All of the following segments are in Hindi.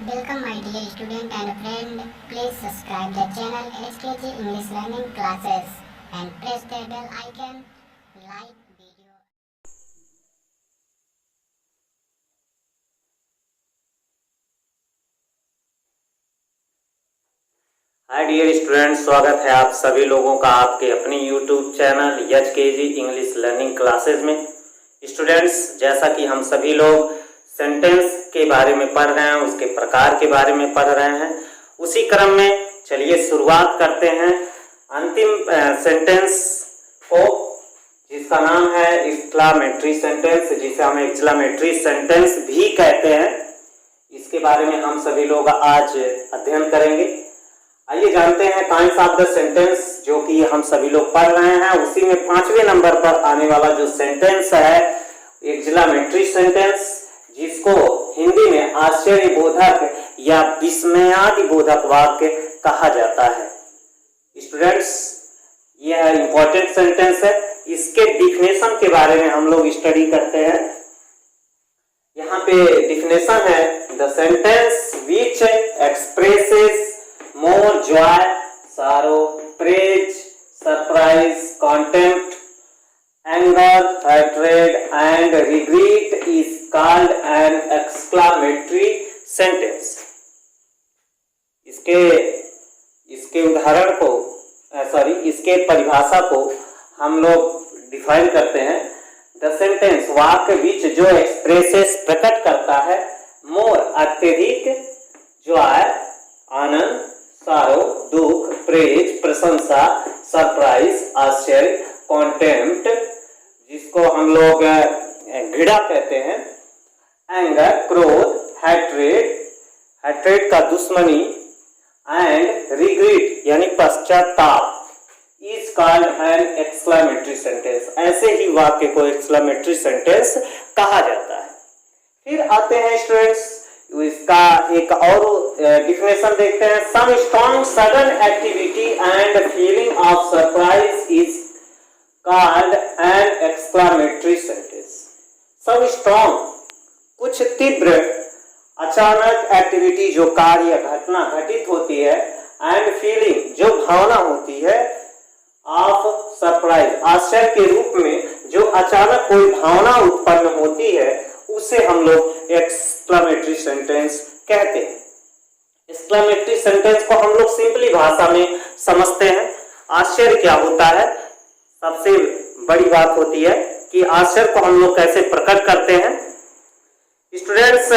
Welcome my dear student and friend. Please subscribe the channel HKG English Learning Classes and press the bell icon. Like video. Hi dear student, स्वागत है आप सभी लोगों का आपके अपने YouTube channel HKG English learning classes में। स्टूडेंट्स, जैसा कि हम सभी लोग सेंटेंस के बारे में पढ़ रहे हैं, उसके प्रकार के बारे में पढ़ रहे हैं, उसी क्रम में चलिए शुरुआत करते हैं अंतिम सेंटेंस को, जिसका नाम है एक्सक्लामेटरी सेंटेंस, जिसे हम एक्सक्लामेटरी सेंटेंस भी कहते हैं। इसके बारे में हम सभी लोग आज अध्ययन करेंगे। आइए जानते हैं काइंड्स ऑफ द सेंटेंस जो कि हम सभी लोग पढ़ रहे हैं। उसी में 5वें नंबर पर आने वाला जो सेंटेंस है एक्सक्लामेटरी सेंटेंस, जिसको हिंदी में आश्चर्यबोधक या विस्मयादिबोधक वाक्य कहा जाता है। स्टूडेंट्स, यह इंपॉर्टेंट सेंटेंस है। इसके डिफिनेशन के बारे में हम लोग स्टडी करते हैं। यहाँ पे डिफिनेशन है, the sentence which expresses more joy, sorrow, praise, surprise, contempt, anger, hatred and regret is called an exclamatory sentence. इसके उदाहरण को इसके परिभाषा को हम लोग डिफाइन करते हैं। द सेंटेंस वाक्य विच जो एक्सप्रेसेस प्रकट करता है मोर अत्यधिक, जॉय आनंद, सारो दुख, प्रेज प्रशंसा, सरप्राइज आश्चर्य, कॉन्टेम्प्ट जिसको हम लोग घृणा कहते हैं, एंगर क्रोध, हैट्रेड का दुश्मनी, एंड रिग्रेट यानी पश्चाताप is called an exclamatory sentence. ऐसे ही वाक्य को एक्सक्लामेटरी सेंटेंस कहा जाता है। फिर आते हैं स्टूडेंट्स, इसका एक और डिफिनेशन देखते हैं। Some strong sudden activity and feeling of surprise is called an exclamatory sentence. Some strong कुछ तीव्र अचानक एक्टिविटी जो कार्य घटना घटित होती है, एंड फीलिंग जो भावना होती है, ऑफ सरप्राइज आश्चर्य के रूप में जो अचानक कोई भावना उत्पन्न होती है, उसे हम लोग एक्सक्लामेटरी सेंटेंस कहते हैं। एक्सक्लामेटरी सेंटेंस को हम लोग सिंपली भाषा में समझते हैं। आश्चर्य क्या होता है? सबसे बड़ी बात होती है कि आश्चर्य को हम लोग कैसे प्रकट करते हैं। स्टूडेंट्स,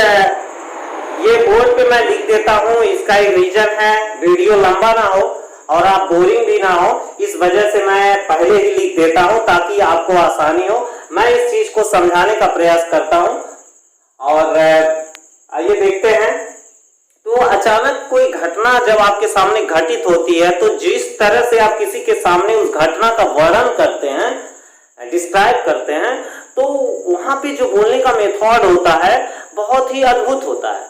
ये बोर्ड पे मैं लिख देता हूं, इसका एक रीजन है वीडियो लंबा ना हो और आप बोरिंग भी ना हो, इस वजह से मैं पहले ही लिख देता हूं ताकि आपको आसानी हो। मैं इस चीज को समझाने का प्रयास करता हूं। और आइए देखते हैं। तो अचानक कोई घटना जब आपके सामने घटित होती है, तो जिस तरह से आप किसी के सामने उस घटना का वर्णन करते हैं, डिस्क्राइब करते हैं, तो वहां पे जो बोलने का मेथड होता है बहुत ही अद्भुत होता है।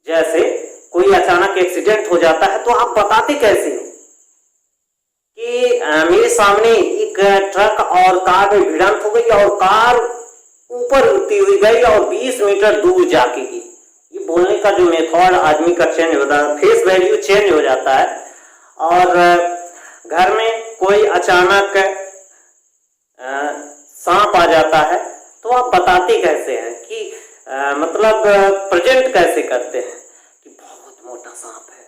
जैसे कोई अचानक एक्सीडेंट हो जाता है, तो आप बताते कैसे हो कि मेरे सामने एक ट्रक और कार में भिड़ंत हो गई और कार ऊपर उड़ती हुई गई और 20 मीटर दूर जाके गिरी। ये बोलने का जो मेथड आदमी का चेंज होता है, फेस वैल्यू चेंज हो जाता है। और घर में कोई अचानक सांप आ जाता है, तो आप बताते कैसे हैं कि मतलब प्रेजेंट कैसे करते हैं कि बहुत मोटा सांप है,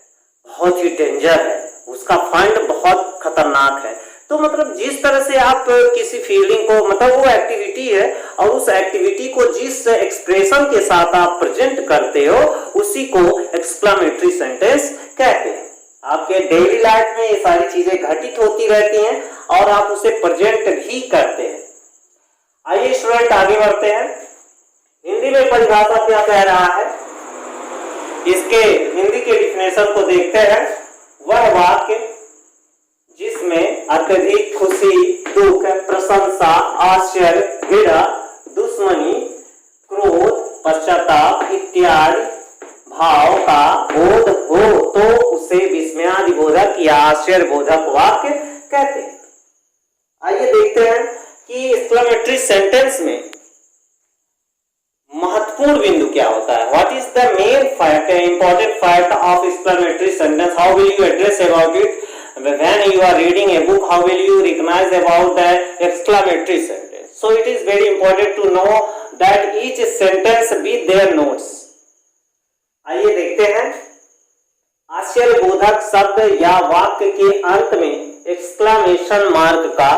बहुत ही डेंजर है, उसका फंड बहुत खतरनाक है। तो मतलब जिस तरह से आप किसी फीलिंग को, मतलब वो एक्टिविटी है और उस एक्टिविटी को जिस एक्सप्रेशन के साथ आप प्रेजेंट करते हो, उसी को एक्सक्लामेटरी सेंटेंस कहते हैं। आपके डेली लाइफ में ये सारी चीजें घटित होती रहती हैं और आप उसे प्रेजेंट भी करते हैं। आइए स्टूडेंट आगे बढ़ते हैं। हिंदी में परिभाषा क्या कह रहा है, इसके हिंदी के डिफिनेशन को देखते हैं। वह वाक्य जिसमें अत्यधिक खुशी, दुख, प्रशंसा, आश्चर्य, घृणा, दुश्मनी, क्रोध, पश्चाताप इत्यादि भाव का बोध हो, तो उसे विस्मयादिबोधक या आश्चर्यबोधक वाक्य कहते हैं। आइए देखते हैं कि एक्सक्लामेटरी सेंटेंस में महत्वपूर्ण महत्वपूर्ण बिंदु क्या होता है? What is the main fact, important fact of exclamatory sentence? How will you address about it when you are reading a book? How will you recognize about the exclamatory sentence? So it is very important to know that each sentence with their notes. आइए देखते हैं, आश्चर्यबोधक शब्द या वाक्य के अंत में एक्सक्लेमेशन मार्क का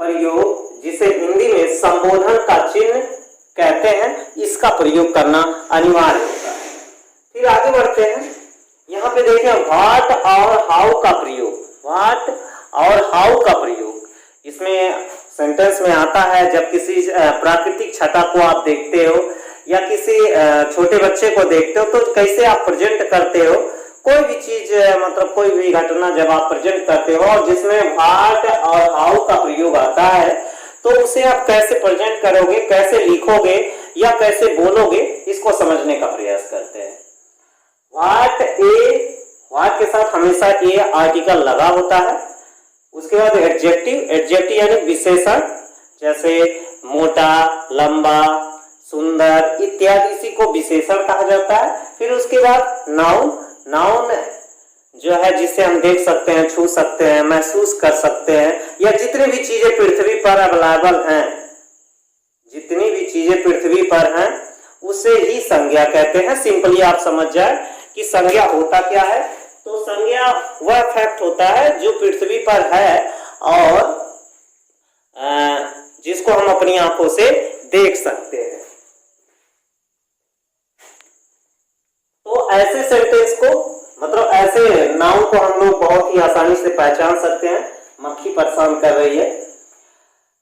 प्रयोग, जिसे हिंदी में संबोधन का चिन्ह कहते हैं, इसका प्रयोग करना अनिवार्य होता है। फिर आगे बढ़ते हैं, यहाँ पे देखें व्हाट और हाउ का प्रयोग। व्हाट और हाउ का प्रयोग इसमें सेंटेंस में आता है जब किसी प्राकृतिक छटा को आप देखते हो या किसी छोटे बच्चे को देखते हो तो कैसे आप प्रेजेंट करते हो, कोई भी चीज मतलब कोई भी घटना जब आप प्रेजेंट करते हो और जिसमें व्हाट और हाउ का प्रयोग आता है तो उसे आप कैसे प्रेजेंट करोगे, कैसे लिखोगे या कैसे बोलोगे, इसको समझने का प्रयास करते हैं। व्हाट के साथ हमेशा ए आर्टिकल लगा होता है। उसके बाद एडजेक्टिव यानी विशेषण, जैसे मोटा, लंबा, सुंदर इत्यादि, इसी को विशेषण कहा जाता है। फिर उसके बाद नाउन जो है जिसे हम देख सकते हैं, छू सकते हैं, महसूस कर सकते हैं, या जितनी भी चीजें पृथ्वी पर अवेलेबल हैं, जितनी भी चीजें पृथ्वी पर हैं उसे ही संज्ञा कहते हैं। सिंपली आप समझ जाए कि संज्ञा होता क्या है। तो संज्ञा वह फैक्ट होता है जो पृथ्वी पर है और जिसको हम अपनी आंखों से देख सकते हैं। तो ऐसे सेंटेंस को मतलब ऐसे नाउन को हम लोग बहुत ही आसानी से पहचान सकते हैं। मक्खी परेशान कर रही है,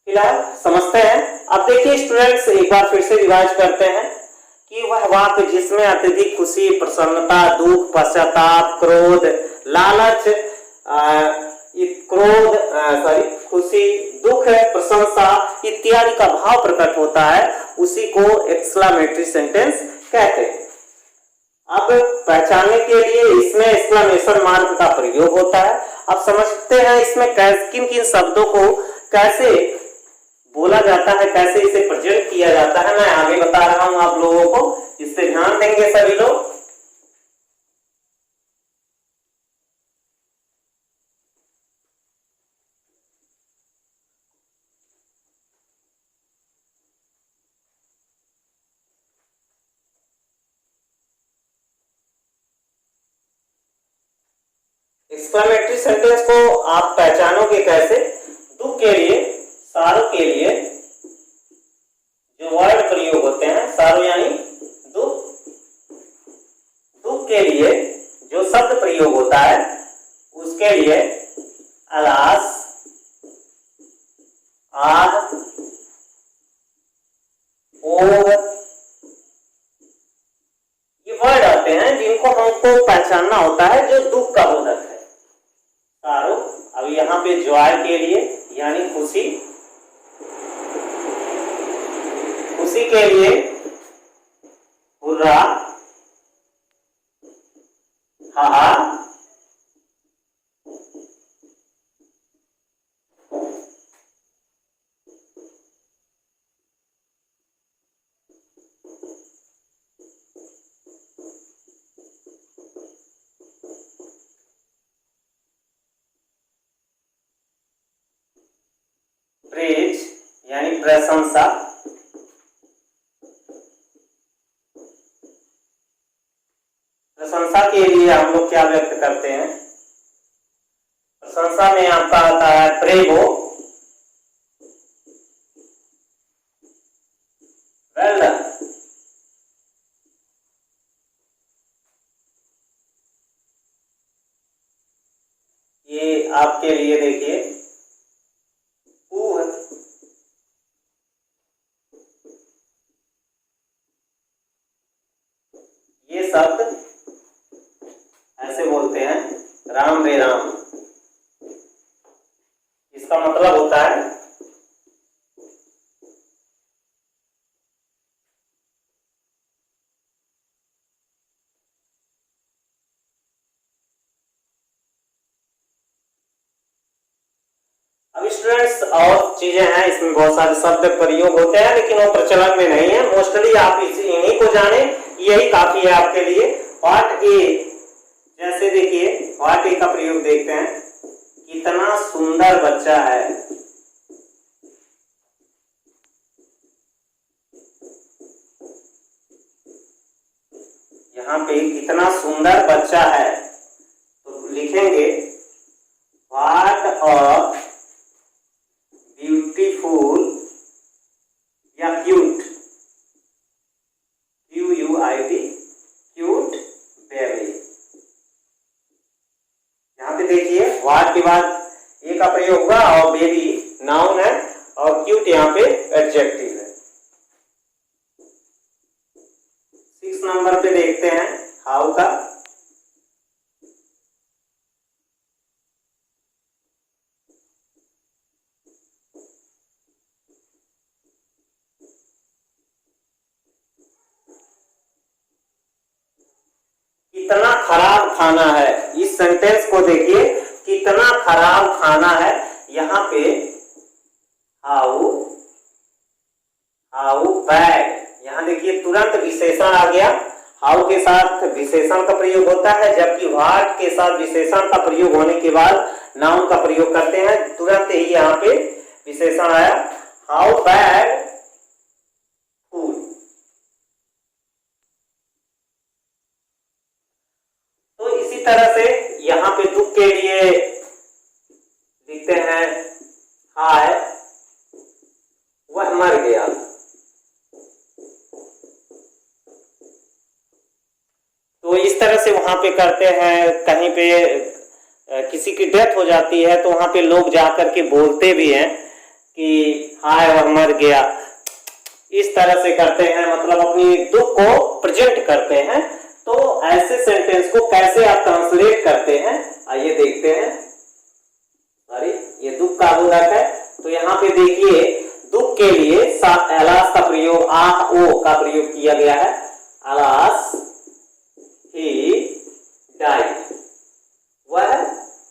फिलहाल समझते हैं। अब देखिए स्टूडेंट्स, एक बार फिर से रिवाइज करते हैं कि वह वाक्य जिसमें अत्यधिक खुशी, प्रसन्नता, दुख, पश्चाताप, क्रोध, लालच, खुशी, दुख, प्रशंसा इत्यादि का भाव प्रकट होता है, उसी को एक्सक्लेमेटरी सेंटेंस कहते हैं। अब पहचानने के लिए इसमें एक्सक्लेमेशन मार्क का प्रयोग होता है। अब समझते हैं इसमें किन किन शब्दों को कैसे बोला जाता है, कैसे इसे प्रेजेंट किया जाता है। मैं आगे बता रहा हूं आप लोगों को, इस पे ध्यान देंगे सभी लोग। एक्सक्लेमेटरी सेंटेंस को आप पहचानोगे कैसे? दुख के लिए, सारो के लिए जो वर्ड प्रयोग होते हैं, सारो यानी दुख, दुख के लिए जो शब्द प्रयोग होता है उसके लिए अलास, आह, ओह, ये वर्ड आते हैं जिनको हमको पहचानना होता है जो दुख का बोधक है। सारो, अब यहाँ पे जॉय के लिए यानी खुशी, खुशी के लिए हुर्रा, हाहा, प्रेज यानी प्रशंसा, प्रशंसा के लिए हम लोग क्या व्यक्त करते हैं? प्रशंसा में आपका आता है प्रेगो, वेल डन। ये आपके लिए देखिए ये शब्द ऐसे बोलते हैं राम रे राम, इसका मतलब होता है अब स्टूडेंट्स और बहुत चीजें हैं, इसमें बहुत सारे शब्द प्रयोग होते हैं, लेकिन वो प्रचलन में नहीं है। मोस्टली आप इन्हीं को जाने, यही काफी है आपके लिए। पार्ट ए, जैसे देखिए पार्ट ए का प्रयोग देखते हैं। कितना सुंदर बच्चा है। यहाँ पे कितना सुंदर बच्चा है, तो लिखेंगे व्हाट अ ब्यूटीफुल या क्यूट, QUIT, क्यूट बेबी। यहाँ पे देखिए व्हाट के बाद ए का प्रयोग हुआ और बेबी नाउन है और क्यूट यहाँ पे एडजेक्टिव है। 6 नंबर पे देखते हैं हाउ का। कितना खराब खाना है, इस सेंटेंस को देखिए, कितना खराब खाना है। यहाँ पे हाउ, हाउ बैड, यहाँ देखिए तुरंत विशेषण आ गया। हाउ के साथ विशेषण का प्रयोग होता है, जबकि व्हाट के साथ विशेषण का प्रयोग होने के बाद नाउन का प्रयोग करते हैं। तुरंत ही यहाँ पे विशेषण आया, हाउ बैड फूड। तो इसी तरह से यहाँ पे दुख के लिए लिखते हैं हाय वह मर गया। तो इस तरह से वहां पे करते हैं। कहीं पे किसी की डेथ हो जाती है तो वहां पे लोग जाकर के बोलते भी हैं कि हाय वह मर गया। इस तरह से करते हैं, मतलब अपनी दुख को प्रेजेंट करते हैं। तो ऐसे सेंटेंस को कैसे आप ट्रांसलेट करते हैं, आइए देखते हैं। सॉरी, ये दुख का बोधक है, तो यहाँ पे देखिए दुख के लिए अलास का प्रयोग, आह ओ का प्रयोग किया गया है। अलास ही डाइड, वह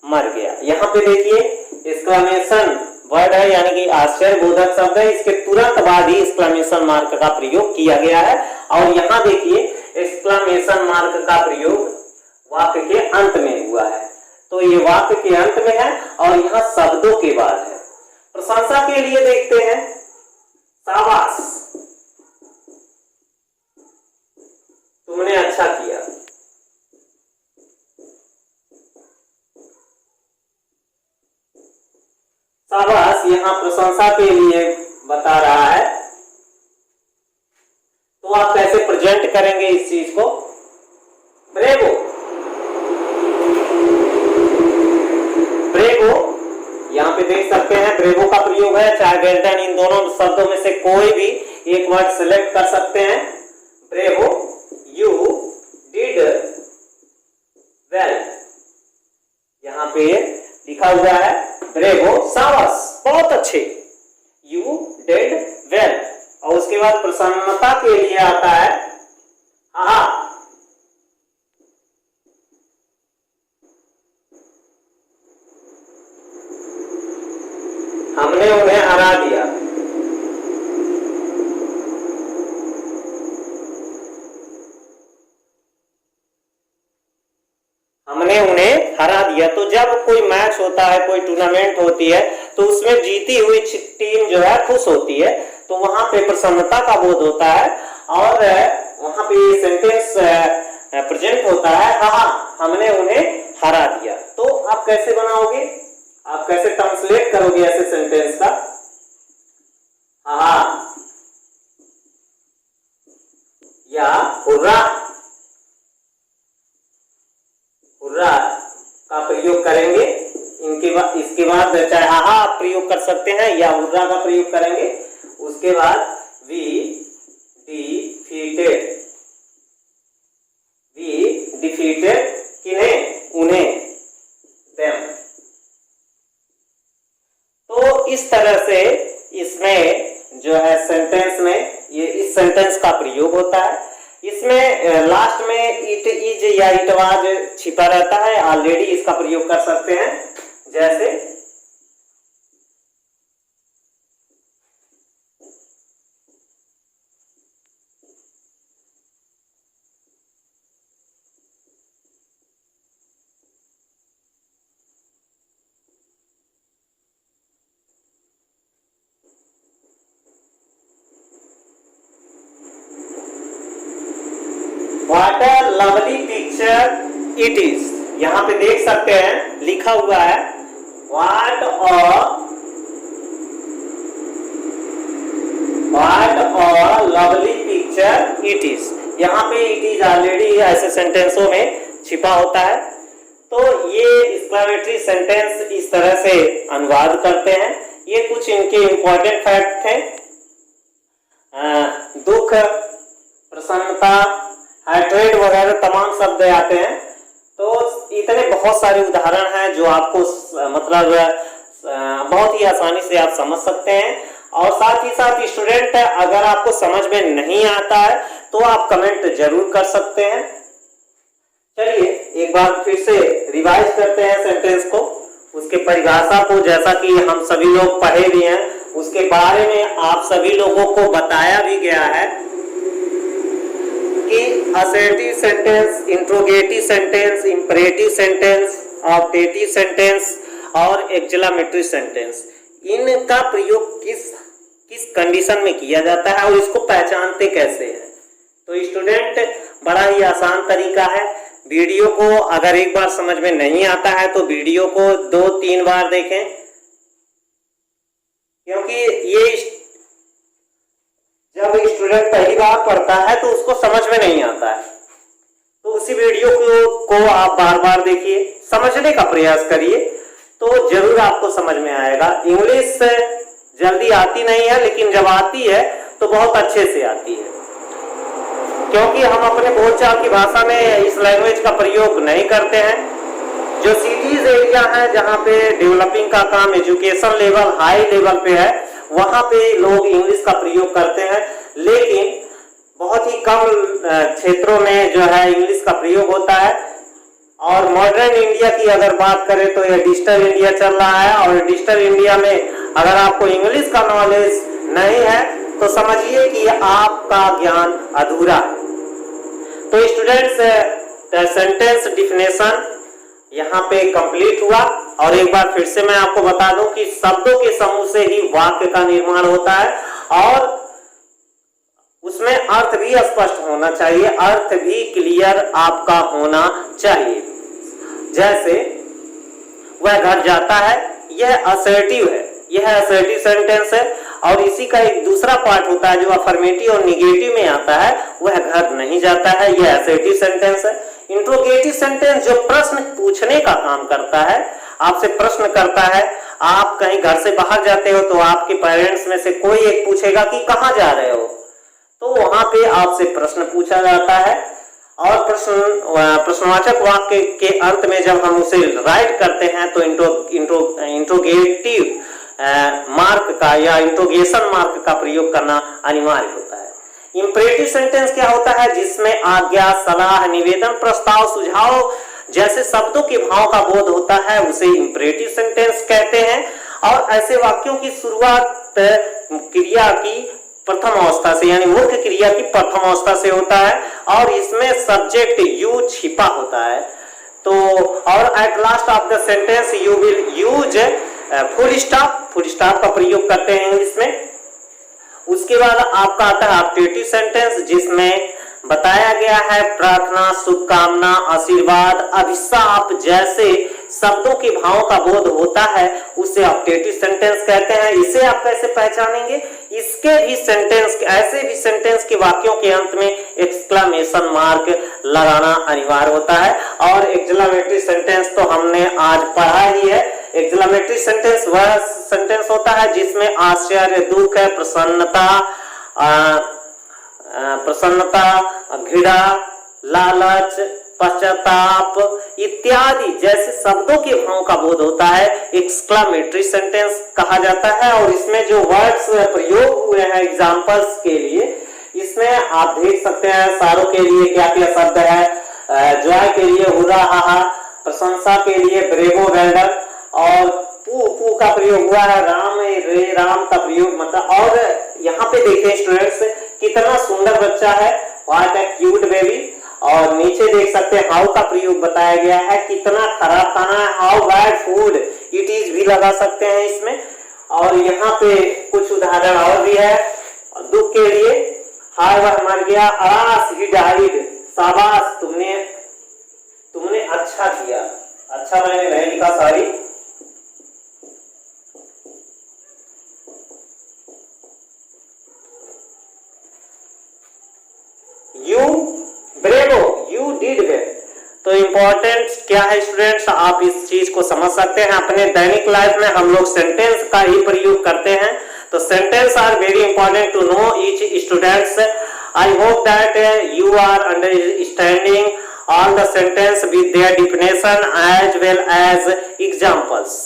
मर गया। यहाँ पे देखिए एक्सक्लेमेशन वर्ड है, यानी कि आश्चर्य बोधक शब्द है। इसके तुरंत बाद ही एक्सक्लेमेशन मार्क का प्रयोग किया गया है। और यहाँ देखिए एक्सक्लेमेशन मार्क का प्रयोग वाक्य के अंत में हुआ है। तो ये वाक्य के अंत में है और यहाँ शब्दों के बाद है। प्रशंसा के लिए देखते हैं, शाबाश तुमने अच्छा किया। शाबाश यहाँ प्रशंसा के लिए बता रहा है। तो आप कैसे प्रेजेंट करेंगे इस चीज को? ब्रेवो, ब्रेवो यहाँ पे देख सकते हैं ब्रेवो का प्रयोग है। चाहे वेल डन, इन दोनों शब्दों में से कोई भी एक वर्ड सिलेक्ट कर सकते हैं। ब्रेवो, यू डिड वेल, यहाँ पे लिखा हुआ है ब्रेवो, शाबाश बहुत अच्छे, यू डिड वेल। और उसके बाद प्रसन्नता के लिए आता है हा, हमने उन्हें हरा दिया। हमने उन्हें हरा दिया। तो जब कोई मैच होता है, कोई टूर्नामेंट होती है, तो उसमें जीती हुई टीम जो है खुश होती है, तो वहां पे प्रसन्नता का बोध होता है। और वहां पे सेंटेंस प्रेजेंट होता है, हाँ हमने उन्हें हरा दिया। तो आप कैसे बनाओगे, आप कैसे ट्रांसलेट करोगे ऐसे सेंटेंस का? हाँ या हुर्रा, हुर्रा का प्रयोग करेंगे। इनके बाद, इसके बाद चाहे हा आप प्रयोग कर सकते हैं या हुर्रा का प्रयोग करेंगे। उसके बाद वी डिफीटेड, वी डिफीटेड किन्हें? उन्हें, देम। तो इस तरह से इसमें जो है सेंटेंस में ये इस सेंटेंस का प्रयोग होता है। इसमें लास्ट में इट इज या इट वाज छिपा रहता है। ऑलरेडी इसका प्रयोग कर सकते हैं, जैसे लवली पिक्चर इट इज। यहाँ पे देख सकते हैं लिखा हुआ है what a lovely picture it is. यहाँ पे इट इज ऑलरेडी ऐसे सेंटेंसों में छिपा होता है। तो ये एक्सक्लेमेटरी सेंटेंस इस तरह से अनुवाद करते हैं। ये कुछ इनके इंपॉर्टेंट फैक्ट थे। दुख, प्रसन्नता, हैट्रेड वगैरह तमाम शब्द आते हैं। तो इतने बहुत सारे उदाहरण हैं जो आपको मतलब बहुत ही आसानी से आप समझ सकते हैं। और साथ ही साथ स्टूडेंट अगर आपको समझ में नहीं आता है तो आप कमेंट जरूर कर सकते हैं। चलिए एक बार फिर से रिवाइज करते हैं सेंटेंस को, उसके परिभाषा को, जैसा कि हम सभी लोग पढ़े भी हैं, उसके बारे में आप सभी लोगों को बताया भी गया है कि assertive sentence, interrogative sentence, imperative sentence, objective sentence और एक्सक्लेमेटरी सेंटेंस, इनका प्रयोग किस कंडीशन में किया जाता है और इसको पहचानते कैसे हैं। तो स्टूडेंट बड़ा ही आसान तरीका है। वीडियो को अगर एक बार समझ में नहीं आता है तो वीडियो को 2-3 बार देखें, क्योंकि ये जब स्टूडेंट पहली बार पढ़ता है तो उसको समझ में नहीं आता है। तो उसी वीडियो को आप बार बार देखिए, समझने का प्रयास करिए, तो जरूर आपको समझ में आएगा। इंग्लिश जल्दी आती नहीं है, लेकिन जब आती है तो बहुत अच्छे से आती है, क्योंकि हम अपने बोलचाल की भाषा में इस लैंग्वेज का प्रयोग नहीं करते हैं। जो सिटीज एरिया है जहाँ पे डेवलपिंग का काम, एजुकेशन लेवल हाई लेवल पे है, वहां पे लोग इंग्लिश का प्रयोग करते हैं, लेकिन बहुत ही कम क्षेत्रों में जो है इंग्लिश का प्रयोग होता है। और मॉडर्न इंडिया की अगर बात करें तो यह डिजिटल इंडिया चल रहा है, और डिजिटल इंडिया में अगर आपको इंग्लिश का नॉलेज नहीं है तो समझिए कि आपका ज्ञान अधूरा है। तो स्टूडेंट्स सेंटेंस डिफिनेशन यहाँ पे कंप्लीट हुआ। और एक बार फिर से मैं आपको बता दूं कि शब्दों के समूह से ही वाक्य का निर्माण होता है, और उसमें अर्थ भी स्पष्ट होना चाहिए, अर्थ भी क्लियर आपका होना चाहिए। जैसे वह घर जाता है, यह असर्टिव है, यह असर्टिव सेंटेंस है। और इसी का एक दूसरा पार्ट होता है जो अफर्मेटिव और निगेटिव में आता है, वह घर नहीं जाता है, यह असर्टिव सेंटेंस है। इंट्रोगेटिव सेंटेंस जो प्रश्न पूछने का काम करता है, आपसे प्रश्न करता है। आप कहीं घर से बाहर जाते हो तो आपके पेरेंट्स में से कोई एक पूछेगा कि कहाँ जा रहे हो, तो वहां पे आपसे प्रश्न पूछा जाता है। और प्रश्नवाचक वाक्य के अंत में जब हम उसे राइट करते हैं तो इंट्रोगेटिव मार्क का या इंट्रोगेशन मार्क का प्रयोग करना अनिवार्य होता है। इंपरेटिव सेंटेंस क्या होता है? जिसमें आज्ञा, सलाह, निवेदन, प्रस्ताव, सुझाव जैसे शब्दों के भाव का बोध होता है, उसे इंपरेटिव सेंटेंस कहते हैं। और ऐसे वाक्यों की शुरुआत क्रिया की प्रथम अवस्था से, यानी मुख्य क्रिया की प्रथम अवस्था से होता है, और इसमें सब्जेक्ट यू छिपा होता है। तो और at last of the sentence you will use full stop, full stop का प्रयोग करते हैं इंग्लिश में। उसके बाद आपका आता है ऑब्जेक्टिव सेंटेंस, जिसमें बताया गया है प्रार्थना, शुभकामना, आशीर्वाद, अभिशाप जैसे शब्दों के भावों का बोध होता है, उसे ऑब्जेक्टिव सेंटेंस कहते हैं। इसे आप कैसे पहचानेंगे? इसके भी सेंटेंस, ऐसे भी सेंटेंस के वाक्यों के अंत में एक्सक्लेमेशन मार्क लगाना अनिवार्य होता है। और एक्सक्लेमेटरी सेंटेंस तो हमने आज पढ़ा ही है। एक्सक्लेमेटरी सेंटेंस वह सेंटेंस होता है जिसमें आश्चर्य, दुख, प्रसन्नता, घृणा, लालच, पश्चाताप इत्यादि जैसे शब्दों के भाव का बोध होता है, एक्सक्लेमेटरी सेंटेंस कहा जाता है। और इसमें जो वर्ड्स प्रयोग हुए हैं एग्जांपल्स के लिए, इसमें आप देख सकते हैं सारों के लिए क्या क्या शब्द है। जॉय के लिए हुरा हाहा, प्रशंसा के लिए ब्रेवो वेल्डन, और पू का प्रयोग हुआ है, राम रे राम का प्रयोग मतलब। और यहाँ पे देखें स्टूडेंट्स, कितना सुंदर बच्चा है, व्हाट ए क्यूट बेबी। और नीचे देख सकते हैं हाउ का प्रयोग बताया गया है, कितना खराब खाना है, how bad food it is भी लगा सकते हैं इसमें। और यहाँ पे कुछ उदाहरण और भी है। दुख के लिए हाय वह मर गया, अलास ही डाइड, शाबाश, तुमने अच्छा किया। अच्छा मैंने नहीं लिखा, sorry. You bravo, you did well. तो इंपॉर्टेंट क्या है स्टूडेंट्स, आप इस चीज को समझ सकते हैं। अपने दैनिक लाइफ में हम लोग सेंटेंस का ही प्रयोग करते हैं, तो sentence are very important to know each students. I hope that you are understanding all the sentence with their definition as well as examples.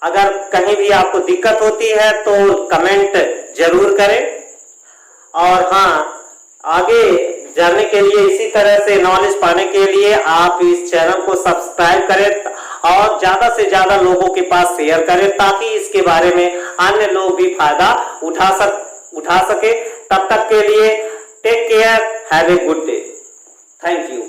अगर कहीं भी आपको दिक्कत होती है तो कमेंट जरूर करें। और हाँ, आगे जानने के लिए, इसी तरह से नॉलेज पाने के लिए आप इस चैनल को सब्सक्राइब करें और ज्यादा से ज्यादा लोगों के पास शेयर करें, ताकि इसके बारे में अन्य लोग भी फायदा उठा सके। तब तक के लिए take care, have a good day, thank you.